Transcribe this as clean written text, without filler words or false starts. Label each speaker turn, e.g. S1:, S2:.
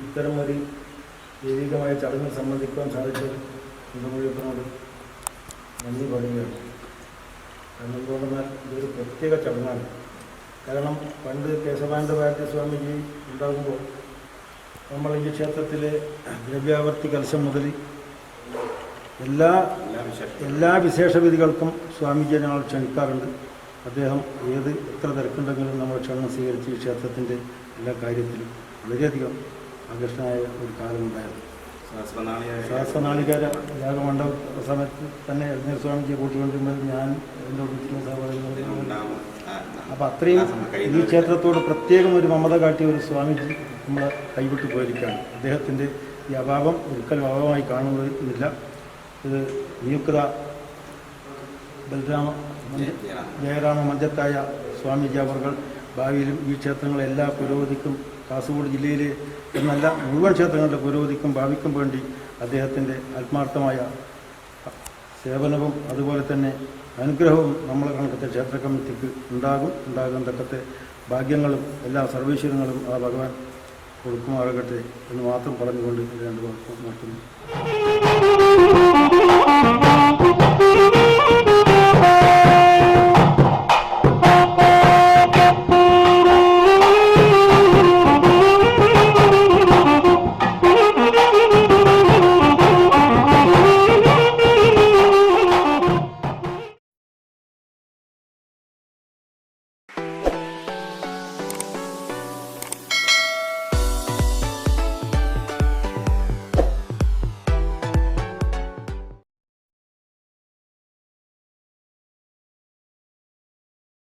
S1: ഇത്തരമൊരു ദൈവികമായ ചടങ്ങിൽ സംബന്ധിക്കുവാൻ സാധിച്ചത് കുണ്ടമുഴിയപ്പനോട് നന്ദി പറയുകയാണ്. കാരണം എന്തുകൊണ്ടെന്നാൽ ഇതൊരു പ്രത്യേക ചടങ്ങാണ്. കാരണം പണ്ട് കേശവാനന്ദ ഭാരതി സ്വാമിജി ഉണ്ടാകുമ്പോൾ നമ്മൾ ഈ ക്ഷേത്രത്തിലെ ദ്രവ്യാവർത്തി കലശം മുതൽ എല്ലാ വിശേഷവിധികൾക്കും സ്വാമിജിയെ ഞങ്ങൾ ക്ഷണിക്കാറുണ്ട്. അദ്ദേഹം എത്ര തിരക്കുണ്ടെങ്കിലും നമ്മൾ ക്ഷണം സ്വീകരിച്ച് ഈ ക്ഷേത്രത്തിൻ്റെ എല്ലാ കാര്യത്തിലും വളരെയധികം ആകർഷണമായ ഒരു കാലമുണ്ടായിരുന്നു. സഹസ്രനാളികാര യാഗമണ്ഡപ സമയത്ത് തന്നെ എഴുന്നേൽ സ്വാമിജിയെ കൂട്ടിക്കൊണ്ടിരുമ്പോൾ ഞാൻ എൻ്റെ ഓടിച്ചിട്ടുള്ള സഹോദരങ്ങൾ. അപ്പം അത്രയും ഈ ക്ഷേത്രത്തോട് പ്രത്യേകം ഒരു മമത കാട്ടിയ ഒരു സ്വാമിജി നമ്മളെ കൈവിട്ടു പോയിരിക്കുകയാണ്. അദ്ദേഹത്തിൻ്റെ ഈ അഭാവം ഒരിക്കലും അഭാവമായി കാണുന്നില്ല. ഇത് നിയുക്ത ജയരാമ മഞ്ചത്തായ സ്വാമിജി അവർകൾ ഭാവിയിലും ഈ ക്ഷേത്രങ്ങളെ എല്ലാ പുരോഗതിക്കും കാസർഗോഡ് ജില്ലയിലെ എന്നല്ല മുഴുവൻ ക്ഷേത്രങ്ങളുടെ പുരോഗതിക്കും ഭാവിക്കും വേണ്ടി അദ്ദേഹത്തിൻ്റെ ആത്മാർത്ഥമായ സേവനവും അതുപോലെ തന്നെ അനുഗ്രഹവും നമ്മളെ കണക്കത്തെ ക്ഷേത്ര കമ്മിറ്റിക്ക് ഉണ്ടാകും തക്കത്തെ ഭാഗ്യങ്ങളും എല്ലാ സർവീശ്വരങ്ങളും ആ ഭഗവാൻ കൊടുക്കുമാറാകട്ടെ എന്ന് മാത്രം പറഞ്ഞുകൊണ്ട് രണ്ട് വാക്ക് നിർത്തുന്നു.